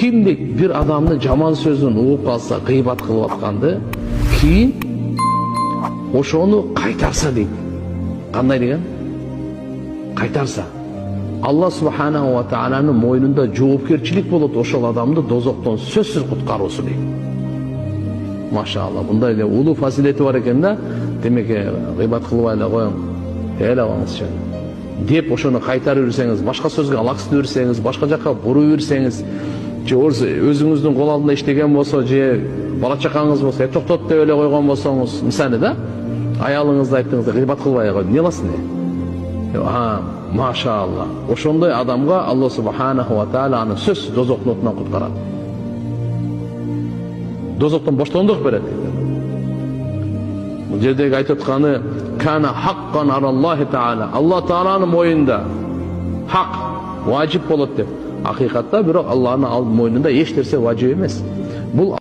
Kimdik bir adamны жаман сөзүн угуп калса, гыйбат кылып атканды, кийин ошону кайтарса дейт. Кандай деген? Кайтарса. Алла субханаху ва тааланын мойнунда жоопкерчилик болот ошол адамды дозоктон сөзсүз куткаруусу дейт. Машалла, мындай эле улуу фазилети бар экен да. Демек, гыйбат кылбай эле коюң. Эле алыңызчы. Деп ошону кайтарып берсеңиз, башка сөзгө алаксытып берсеңиз, башка жакка буруп берсеңиз, же өзүңүздүн кол алдында иштеген болсо, же бала чакаңыз болсо, токтот деп эле койгон болсоңуз, мисалы да, аялыңызды айттыңыз да, гыйбат кылбай кой, эмне кыласың деп. Машалла. Ошондой адамга Алла субханаху ва таала аны сөзсүз дозоктун отунан куткарат. Дозоктон боштондук берет. Бул жердеги айтып атканы кана хаккан алаллахи таала. Алла тааланын мойнунда хак, важип болот деп. Акыйкатта бирок Алланын мойнунда эч нерсе важип эмес. Бул